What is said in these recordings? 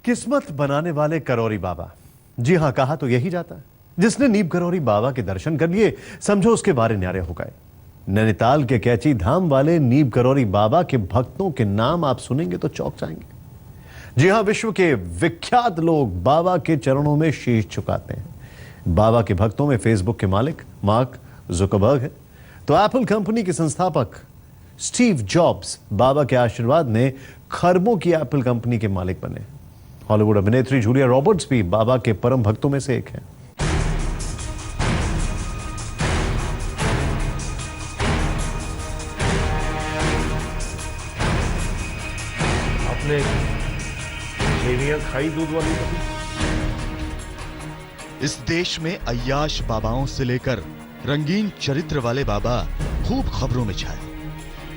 किस्मत बनाने वाले करौरी बाबा। जी हां, कहा तो यही जाता है। जिसने नीम करौरी बाबा के दर्शन कर लिए, समझो उसके बारे न्यारे हो गए। नैनीताल के कैची धाम वाले नीम करौरी बाबा के भक्तों के नाम आप सुनेंगे तो चौंक जाएंगे। जी हां, विश्व के विख्यात लोग बाबा के चरणों में शीश झुकाते हैं। बाबा के भक्तों में फेसबुक के मालिक मार्क जुकरबर्ग है, तो एप्पल कंपनी के संस्थापक स्टीव जॉब्स बाबा के आशीर्वाद में खरबों की एप्पल कंपनी के मालिक बने। हॉलीवुड अभिनेत्री जूलिया रॉबर्ट्स भी बाबा के परम भक्तों में से एक है। आपने सेवियां खाई दूध वाली कभी? इस देश में अय्याश बाबाओं से लेकर रंगीन चरित्र वाले बाबा खूब खबरों में छाए।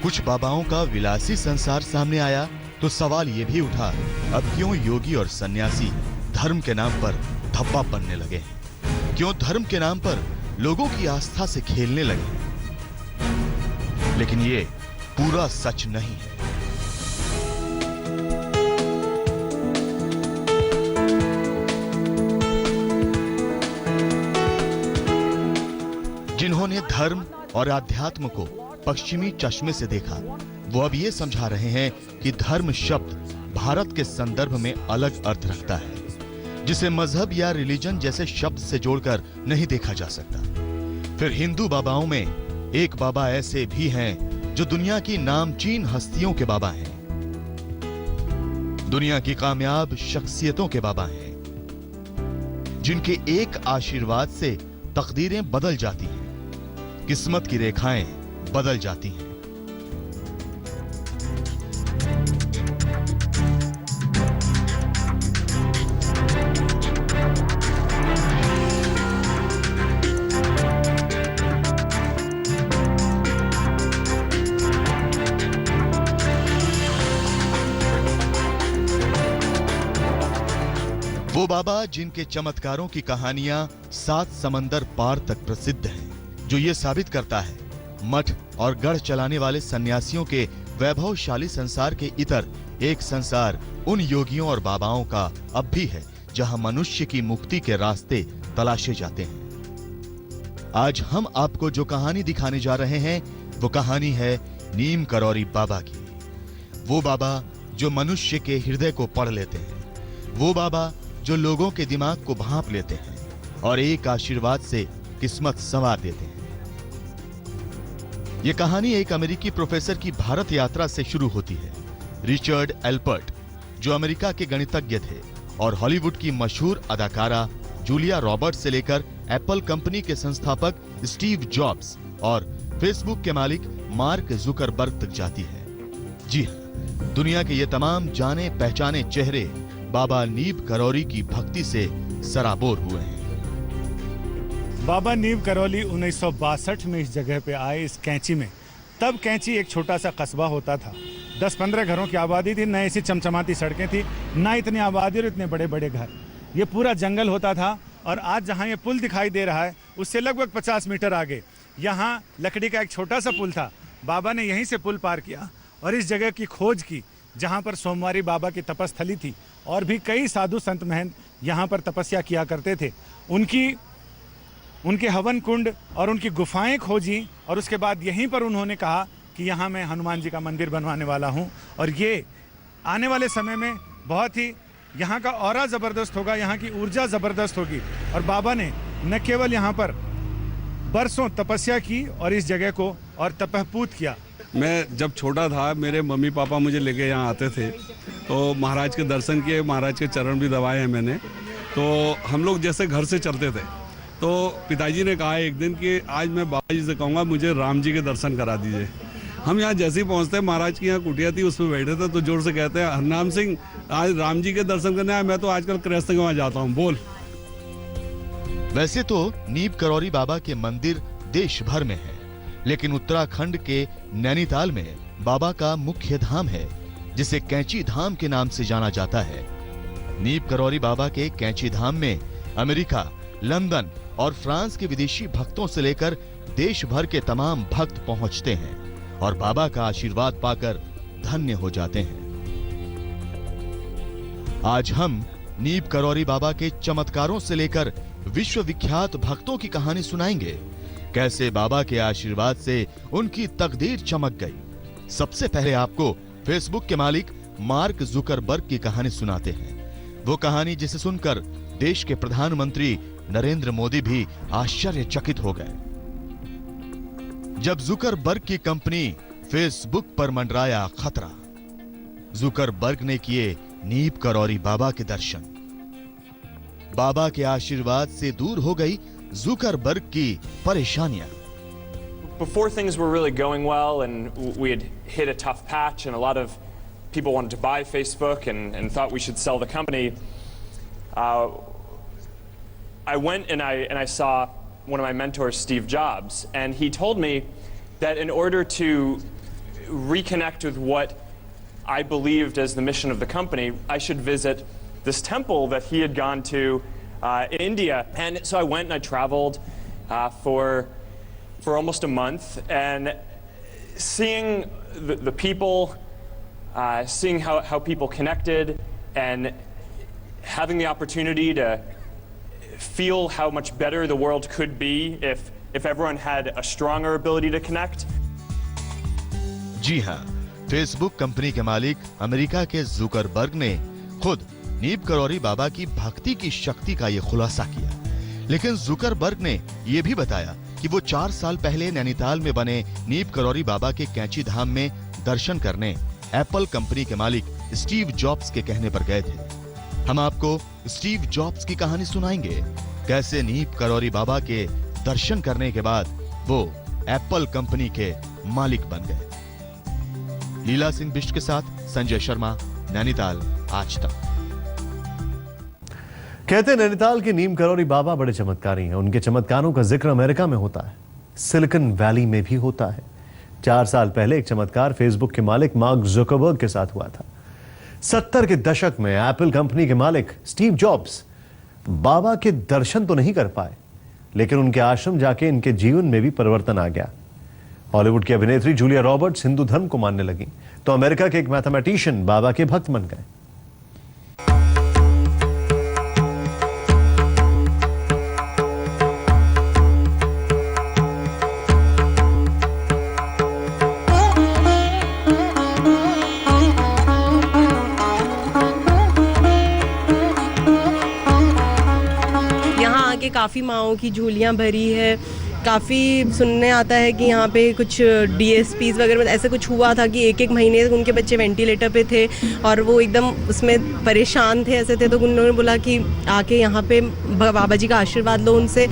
कुछ बाबाओं का विलासी संसार सामने आया तो सवाल ये भी उठा, अब क्यों योगी और सन्यासी धर्म के नाम पर धब्बा बनने लगे हैं? क्यों धर्म के नाम पर लोगों की आस्था से खेलने लगे हैं? लेकिन ये पूरा सच नहीं है। जिन्होंने धर्म और अध्यात्म को पश्चिमी चश्मे से देखा, वो अब ये समझा रहे हैं कि धर्म शब्द भारत के संदर्भ में अलग अर्थ रखता है, जिसे मजहब या रिलीजन जैसे शब्द से जोड़कर नहीं देखा जा सकता। फिर हिंदू बाबाओं में एक बाबा ऐसे भी हैं जो दुनिया की नामचीन हस्तियों के बाबा हैं, दुनिया की कामयाब शख्सियतों के बाबा हैं, जिनके एक आशीर्वाद से तकदीरें बदल जाती हैं, किस्मत की रेखाएं बदल जाती हैं। वो बाबा जिनके चमत्कारों की कहानियां 7 समंदर पार तक प्रसिद्ध हैं, जो ये साबित करता है मठ और गढ़ चलाने वाले सन्यासियों के वैभवशाली संसार के इतर एक संसार उन योगियों और बाबाओं का अब भी है जहां मनुष्य की मुक्ति के रास्ते तलाशे जाते हैं। आज हम आपको जो कहानी दिखाने जा रहे हैं वो कहानी है नीम करौरी बाबा की। वो बाबा जो मनुष्य के हृदय को पढ़ लेते हैं, वो बाबा जो लोगों के दिमाग को भांप लेते हैं और एक आशीर्वाद से किस्मत संवार देते हैं। यह कहानी एक अमेरिकी प्रोफेसर की भारत यात्रा से शुरू होती है। रिचर्ड एल्पर्ट, जो अमेरिका के गणितज्ञ थे, और हॉलीवुड की मशहूर अदाकारा जूलिया रॉबर्ट्स से लेकर एप्पल कंपनी के संस्थापक स्टीव जॉब्स और फेसबुक के मालिक मार्क जुकरबर्ग तक जाती है। जी हां, दुनिया के ये तमाम जाने पहचाने चेहरे बाबा नीम करौरी की भक्ति से सराबोर हुए हैं। बाबा नीम करौली 1962 में इस जगह पे आए, इस कैंची में। तब कैंची एक छोटा सा कस्बा होता था, 10-15 घरों की आबादी थी, न ऐसी चमचमाती सड़कें थी, ना इतनी आबादी और इतने बड़े बड़े घर। ये पूरा जंगल होता था। और आज जहाँ ये पुल दिखाई दे रहा है उससे लगभग 50 मीटर आगे यहाँ लकड़ी का एक छोटा सा पुल था। बाबा ने यहीं से पुल पार किया और इस जगह की खोज की जहाँ पर सोमवारी बाबा की तपस्थली थी और भी कई साधु संत महंत यहाँ पर तपस्या किया करते थे। उनके हवन कुंड और उनकी गुफाएं खोजी और उसके बाद यहीं पर उन्होंने कहा कि यहाँ मैं हनुमान जी का मंदिर बनवाने वाला हूँ और ये आने वाले समय में बहुत ही यहाँ का ऑरा ज़बरदस्त होगा, यहाँ की ऊर्जा ज़बरदस्त होगी। और बाबा ने न केवल यहाँ पर बरसों तपस्या की और इस जगह को और तपहपूत किया। मैं जब छोटा था, मेरे मम्मी पापा मुझे लेके यहाँ आते थे तो महाराज के दर्शन किए, महाराज के चरण भी दबाए हैं मैंने। तो हम लोग जैसे घर से चलते थे तो पिताजी ने कहा एक दिन कि आज मैं बाबा जी से कहूँगा मुझे राम जी के दर्शन करा दीजिए। हम यहाँ जैसे ही पहुँचते, महाराज की यहाँ कुटिया थी, उसमें बैठे थे, तो जोर से कहते हैं, हरनाम सिंह आज राम जी के दर्शन करने आया, मैं तो आजकल कृष्ण के वहाँ जाता हूँ, बोल। वैसे तो नीम करौरी बाबा के मंदिर देश भर में है, लेकिन उत्तराखंड के नैनीताल में बाबा का मुख्य धाम है, जिसे कैंची धाम के नाम से जाना जाता है। नीम करौरी बाबा के कैंची धाम में अमेरिका, लंदन और फ्रांस के विदेशी भक्तों से लेकर देश भर के तमाम भक्त पहुंचते हैं और बाबा का आशीर्वाद पाकर धन्य हो जाते हैं। आज हम नीब करौरी बाबा के चमत्कारों से लेकर विश्वविख्यात भक्तों की कहानी सुनाएंगे। कैसे बाबा के आशीर्वाद से उनकी तकदीर चमक गई। सबसे पहले आपको फेसबुक के मालिक मार्क जुकरबर्ग की कहानी सुनाते हैं। वो कहानी जिसे सुनकर देश के प्रधानमंत्री नरेंद्र मोदी भी आश्चर्यचकित हो गए। जब जुकरबर्ग की कंपनी फेसबुक पर मंडराया खतरा, जुकरबर्ग ने किए नीब करौरी बाबा के दर्शन। बाबा के आशीर्वाद से दूर हो गई जुकरबर्ग की परेशानियां। Before things were really going well and we had hit a tough patch and a lot of people wanted to buy Facebook and thought we should sell the company, I went and I saw one of my mentors, Steve Jobs, and he told me that in order to reconnect with what I believed as the mission of the company, I should visit this temple that he had gone to in India. And so I went and I traveled for almost a month, and seeing the people, seeing how people connected, and having the opportunity to feel how much better the world could be if everyone had a stronger ability to connect. जी हाँ, Facebook company के मालिक America के Zuckerberg ने खुद नीब करौरी बाबा की भक्ति की शक्ति का ये खुलासा किया। लेकिन जुकरबर्ग ने यह भी बताया कि वो 4 साल पहले नैनीताल में बने नीब करौरी बाबा के कैंची धाम में दर्शन करने एप्पल कंपनी के मालिक स्टीव जॉब्स के कहने पर गए थे। हम आपको स्टीव जॉब्स की कहानी सुनाएंगे। कैसे नीब करौरी बाबा के दर्शन करने के बाद वो एप्पल कंपनी के मालिक बन गए। लीला सिंह बिष्ट के साथ संजय शर्मा, नैनीताल आज तक। कहते हैं नैनीताल के नीम करौरी बाबा बड़े चमत्कारी हैं। उनके चमत्कारों का जिक्र अमेरिका में होता है, सिलिकॉन वैली में भी होता है। 4 साल पहले एक चमत्कार फेसबुक के मालिक मार्क जुकरबर्ग के साथ हुआ था। 70 के दशक में एप्पल कंपनी के मालिक स्टीव जॉब्स बाबा के दर्शन तो नहीं कर पाए, लेकिन उनके आश्रम जाके इनके जीवन में भी परिवर्तन आ गया। हॉलीवुड की अभिनेत्री जूलिया रॉबर्ट्स हिंदू धर्म को मानने लगी, तो अमेरिका के एक मैथमेटिशियन बाबा के भक्त बन गए। यहाँ आके काफ़ी माओं की झोलियाँ भरी है। काफ़ी सुनने आता है कि यहाँ पे कुछ DSPs वगैरह ऐसे कुछ हुआ था कि 1-1 महीने तक उनके बच्चे वेंटिलेटर पे थे और वो एकदम उसमें परेशान थे, ऐसे थे। तो उन्होंने बोला कि आके यहाँ पे बाबा जी का आशीर्वाद लो उनसे।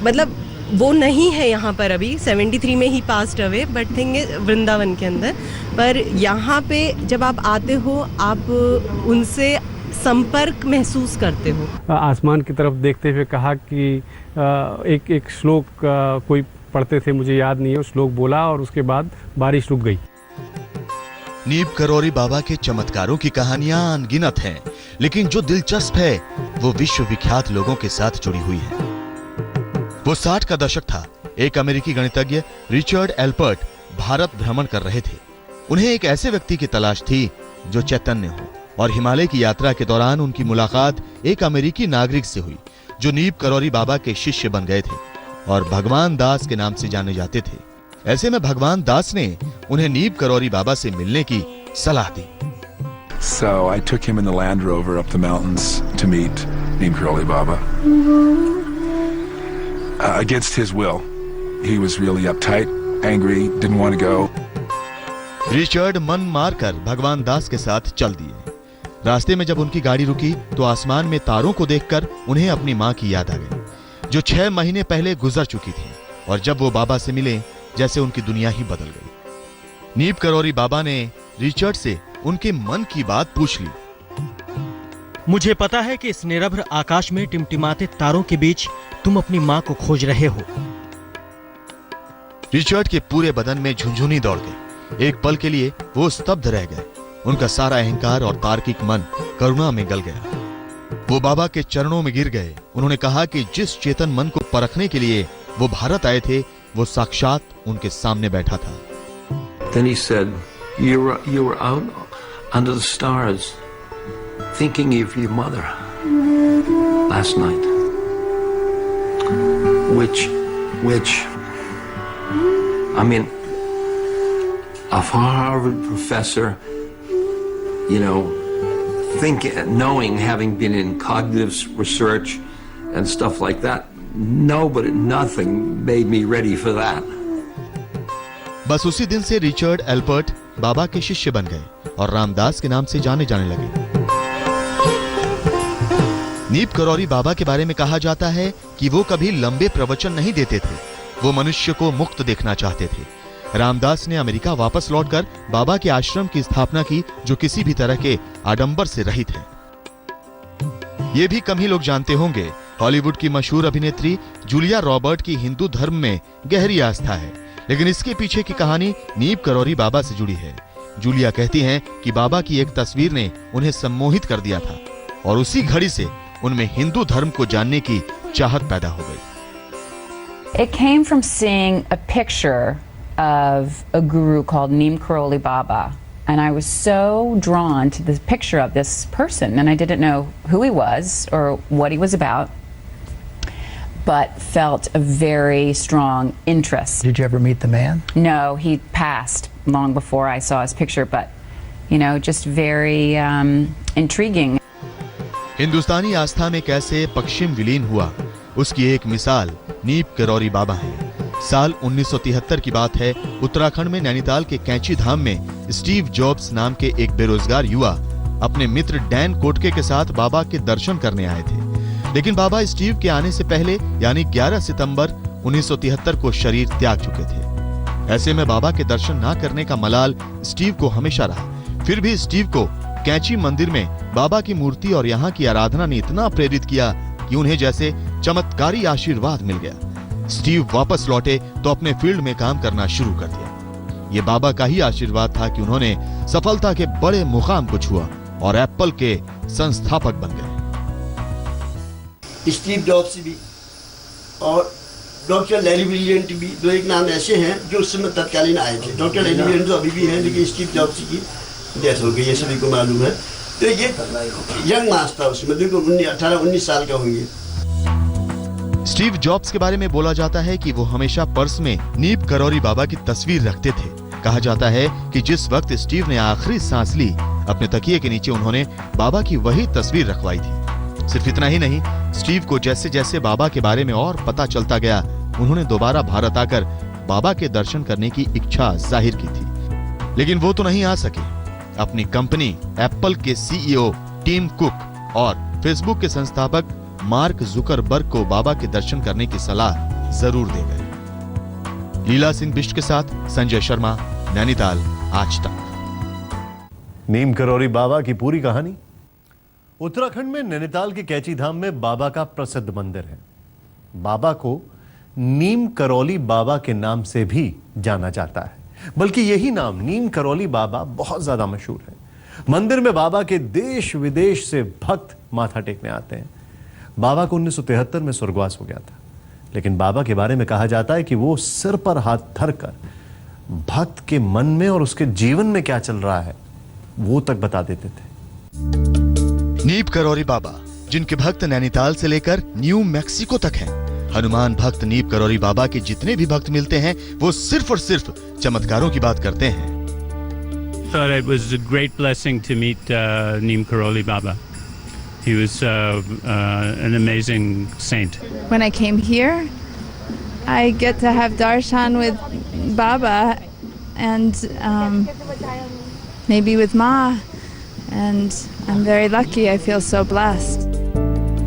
मतलब वो नहीं है यहाँ पर अभी, 73 में ही पास्ट अवे, बट थिंग है वृंदावन के अंदर। पर यहाँ पे जब आप आते हो आप उनसे संपर्क महसूस करते हो। आसमान की तरफ देखते हुए कहा कि एक श्लोक कोई पढ़ते थे, मुझे याद नहीं है, उस श्लोक बोला और उसके बाद बारिश रुक गई। नीब करौरी बाबा के चमत्कारों की कहानियां अनगिनत हैं, लेकिन जो दिलचस्प है वो विश्वविख्यात लोगों के साथ जुड़ी हुई है। वो 60 का दशक था। एक अमेरिकी गणितज्ञ रिचर्ड एल्पर्ट भारत भ्रमण कर रहे थे। उन्हें एक ऐसे व्यक्ति की तलाश थी जो चैतन्य हो, और हिमालय की यात्रा के दौरान उनकी मुलाकात एक अमेरिकी नागरिक से हुई जो नीब करौरी बाबा के शिष्य बन गए थे और भगवान दास के नाम से जाने जाते थे। ऐसे में भगवान दास ने उन्हें नीब करौरी बाबा से मिलने की सलाह दी। So I took him in the Land Rover up the mountains to meet Neem Karoli Baba. Against his will. He was really uptight, angry, didn't want to go. Richard मन मारकर भगवान दास के साथ चल दिए। रास्ते में जब उनकी गाड़ी रुकी तो आसमान में तारों को देखकर उन्हें अपनी मां की याद आ गई, जो 6 महीने पहले गुजर चुकी थी। और जब वो बाबा से मिले, जैसे उनकी दुनिया ही बदल गई। नीब करौरी बाबा ने रिचर्ड से उनके मन की बात पूछ ली। मुझे पता है कि इस निरभ्र आकाश में टिमटिमाते तारों के बीच तुम अपनी मां को खोज रहे हो। रिचर्ड के पूरे बदन में झुंझुनी दौड़ गई। एक पल के लिए वो स्तब्ध रह गए। उनका सारा अहंकार और तार्किक मन करुणा में गल गया। वो बाबा के चरणों में गिर गए। उन्होंने कहा कि जिस चेतन मन को परखने के लिए वो भारत आए थे, वो साक्षात उनके सामने बैठा था। Then he said, you were out under the stars thinking of your mother last night, which, I mean, a Harvard professor, you know, knowing, having been in cognitive research and stuff like that, nothing made me ready for that. बस उसी दिन से Richard Albert बाबा के शिष्य बन गए और रामदास के नाम से जाने जाने लगे। नीप करौरी बाबा के बारे में कहा जाता है कि वो कभी लंबे प्रवचन नहीं देते थे, वो मनुष्य को मुक्त देखना चाहते थे। रामदास ने अमेरिका वापस लौटकर बाबा के आश्रम की स्थापना की, जो किसी भी तरह के आडंबर से रहित है। ये भी कम ही लोग जानते होंगे, हॉलीवुड की मशहूर अभिनेत्री जूलिया रॉबर्ट की हिंदू धर्म में गहरी आस्था है, लेकिन इसके पीछे की कहानी नीप करौरी बाबा से जुड़ी है। जूलिया कहती हैं कि बाबा की एक तस्वीर ने उन्हें सम्मोहित कर दिया था और उसी घड़ी से उनमें हिंदू धर्म को जानने की चाहत पैदा हो गई। It came from seeing a picture of a guru called Neem Karoli Baba, and I was so drawn to the picture of this person, and I didn't know who he was or what he was about, but felt a very strong interest. Did you ever meet the man? No, he passed long before I saw his picture, but you know, just very intriguing. हिंदुस्तानी आस्था में कैसे पश्चिम विलीन हुआ, उसकी एक मिसाल नीप करौरी बाबा है। साल 1973 की बात है, उत्तराखंड में नैनीताल के कैंची धाम में स्टीव जॉब्स नाम के एक बेरोजगार युवा अपने मित्र डैन कोटके के साथ बाबा के दर्शन करने आए थे। लेकिन बाबा स्टीव के आने से पहले यानी 11 सितंबर 1973 को शरीर त्याग चुके थे। ऐसे में बाबा के दर्शन ना करने का मलाल स्टीव को हमेशा रहा। फिर भी स्टीव को कैंची मंदिर में बाबा की मूर्ति और यहाँ की आराधना ने इतना प्रेरित किया कि उन्हें जैसे चमत्कारी आशीर्वाद मिल गया। स्टीव वापस लौटे तो अपने फील्ड में काम करना शुरू कर दिया। ये बाबा का ही आशीर्वाद था कि उन्होंने सफलता के बड़े मुकाम को छुआ और एप्पल के संस्थापक बन गए। स्टीव जॉब्स भी और डॉक्टर लैरी विलियंट भी, दो एक नाम ऐसे हैं जो उस समय तत्कालीन आए थे। डॉक्टर लैरी विलियंट तो अभी भी हैं, लेकिन स्टीव जॉब्स की डेथ हो गई, ये सभी को मालूम है। तो ये यंग मास था उसमें, देखो 18-19 साल का होंगे। स्टीव जॉब्स के बारे में बोला जाता है कि वो हमेशा पर्स में नीप करौरी बाबा की तस्वीर रखते थे। कहा जाता है कि जिस वक्त स्टीव ने आखिरी सांस ली, अपने तकिए के नीचे उन्होंने बाबा की वही तस्वीर रखवाई थी। सिर्फ इतना ही नहीं, स्टीव को जैसे जैसे बाबा के बारे में और पता चलता गया, उन्होंने दोबारा भारत आकर बाबा के दर्शन करने की इच्छा जाहिर की थी। लेकिन वो तो नहीं आ सके। अपनी कंपनी एप्पल के सीईओ टिम कुक और फेसबुक के संस्थापक मार्क जुकरबर्ग को बाबा के दर्शन करने की सलाह जरूर दे गए। लीला सिंह बिष्ट के साथ संजय शर्मा, नैनीताल, आज तक। नीम करौरी बाबा की पूरी कहानी। उत्तराखंड में नैनीताल के कैची धाम में बाबा का प्रसिद्ध मंदिर है। बाबा को नीम करौली बाबा के नाम से भी जाना जाता है, बल्कि यही नाम नीम करौली बाबा बहुत ज्यादा मशहूर है। मंदिर में बाबा के देश विदेश से भक्त माथा टेकने आते हैं। बाबा को 1973 में स्वर्गवास हो गया था, लेकिन बाबा के बारे में कहा जाता है कि वो सिर पर हाथ धरकर भक्त के मन में और उसके जीवन में क्या चल रहा है वो तक बता देते थे। नीप करौरी बाबा, जिनके भक्त नैनीताल से लेकर न्यू मैक्सिको तक हैं। हनुमान भक्त नीप करौरी बाबा के जितने भी भक्त मिलते हैं, वो सिर्फ और सिर्फ चमत्कारों की बात करते हैं। Thought it was a great blessing to meet Neem Karoli Baba. He was an amazing saint. When I came here, I get to have darshan with Baba and maybe with Ma, and I'm very lucky. I feel so blessed.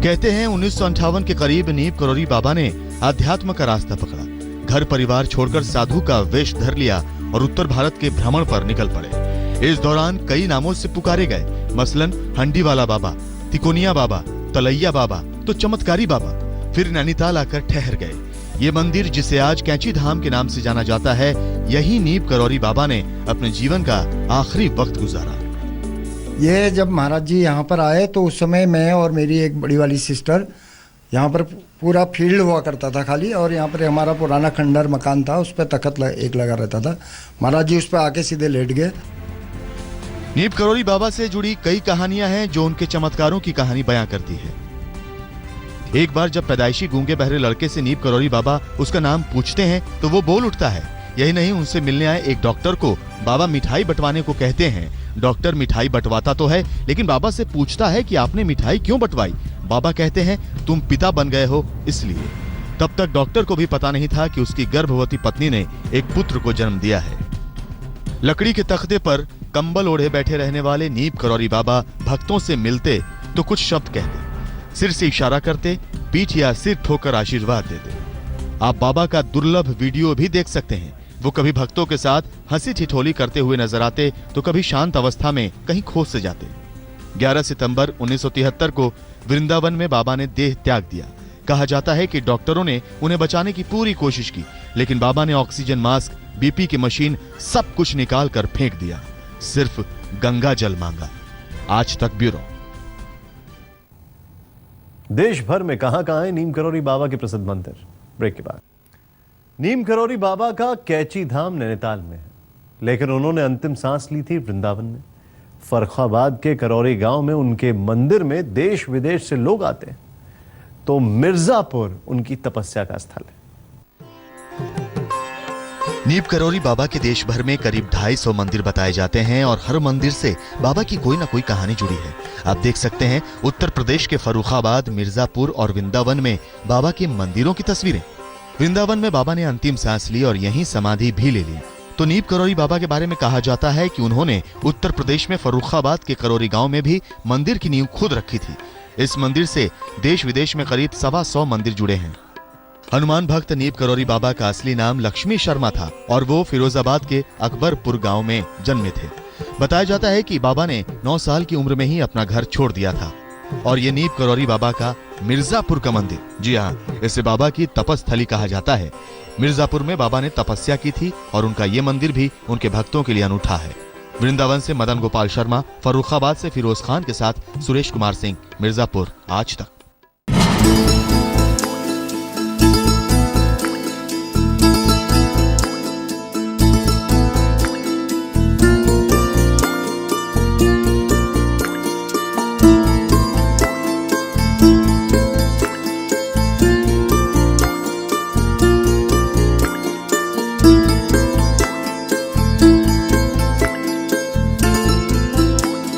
कहते हैं 1958 के करीब नीप करौरी बाबा ने आध्यात्म का रास्ता पकड़ा। घर परिवार छोड़कर साधु का वेश धर लिया और उत्तर भारत के भ्रमण पर निकल पड़े। इस दौरान कई नामों से पुकारे गए, मसलन हंडी वाला बाबा, तिकोनिया बाबा, तलैया बाबा, तो चमत्कारी बाबा। फिर नैनीताल आकर ठहर गए। ये मंदिर, जिसे आज कैंची धाम के नाम से जाना जाता है, यही नीप करौरी बाबा ने अपने जीवन का आखिरी वक्त गुजारा। ये जब महाराज जी यहाँ पर आए तो उस समय मैं और मेरी एक बड़ी वाली सिस्टर, यहाँ पर पूरा फील्ड हुआ करता था खाली, और यहाँ पर हमारा पुराना खंडर मकान था, उस पर तख्त एक लगा रहता था। महाराज जी उस पर आके सीधे लेट गए। नीम करोली बाबा से जुड़ी कई कहानियां हैं जो उनके चमत्कारों की कहानी बयां करती है। एक बार जब पैदाइशी गूंगे बहरे लड़के से नीम करोली बाबा उसका नाम पूछते हैं तो वो बोल उठता है। यही नहीं, उनसे मिलने आए एक डॉक्टर को बाबा मिठाई बंटवाने को कहते हैं। डॉक्टर मिठाई बंटवाता तो है लेकिन बाबा से पूछता है कि आपने मिठाई क्यों बंटवाई। बाबा कहते हैं तुम पिता बन गए हो इसलिए। तब तक डॉक्टर को भी पता नहीं था कि उसकी गर्भवती पत्नी ने एक पुत्र को जन्म दिया है। लकड़ी के तख्ते पर कंबल ओढ़े बैठे रहने वाले नीम करोली बाबा भक्तों से मिलते तो कुछ शब्द कहते, सिर से इशारा करते, पीठ या सिर ठोकर आशीर्वाद देते। आप बाबा का दुर्लभ वीडियो भी देख सकते हैं। वो कभी भक्तों के साथ हंसी ठिठोली करते हुए नजर आते तो कभी शांत अवस्था में कहीं खो से जाते। 11 सितंबर 1973 को वृंदावन में बाबा ने देह त्याग दिया। कहा जाता है कि डॉक्टरों ने उन्हें बचाने की पूरी कोशिश की लेकिन बाबा ने ऑक्सीजन मास्क, बीपी की मशीन सब कुछ निकाल कर फेंक दिया। सिर्फ गंगा जल मांगा। आज तक ब्यूरो। देश भर में कहां है नीम करोली बाबा के प्रसिद्ध मंदिर। ब्रेक के बाद नीम करोली बाबा का कैची धाम नैनीताल में है लेकिन उन्होंने अंतिम सांस ली थी वृंदावन में। फर्रुखाबाद के करौरी गांव में उनके मंदिर में देश विदेश से लोग आते हैं तो मिर्जापुर उनकी तपस्या का स्थल है। नीम करोली बाबा के देश भर में करीब 250 मंदिर बताए जाते हैं और हर मंदिर से बाबा की कोई ना कोई कहानी जुड़ी है। आप देख सकते हैं उत्तर प्रदेश के फर्रुखाबाद, मिर्जापुर और वृंदावन में बाबा के मंदिरों की तस्वीरें। वृंदावन में बाबा ने अंतिम सांस ली और यहीं समाधि भी ले ली। तो नीम करोली बाबा के बारे में कहा जाता है कि उन्होंने उत्तर प्रदेश में फर्रुखाबाद के करौरी गांव में भी मंदिर की नींव खुद रखी थी। इस मंदिर से देश विदेश में करीब 125 मंदिर जुड़े हैं। हनुमान भक्त नीम करोली बाबा का असली नाम लक्ष्मी शर्मा था और वो फिरोजाबाद के अकबरपुर गांव में जन्मे थे। बताया जाता है कि बाबा ने 9 साल की उम्र में ही अपना घर छोड़ दिया था और ये नीम करोली बाबा का मिर्जापुर का मंदिर, जी हाँ, इसे बाबा की तपस्थली कहा जाता है। मिर्जापुर में बाबा ने तपस्या की थी और उनका ये मंदिर भी उनके भक्तों के लिए अनूठा है। वृंदावन से मदन गोपाल शर्मा, फर्रुखाबाद से फिरोज खान के साथ सुरेश कुमार सिंह, मिर्जापुर, आज तक।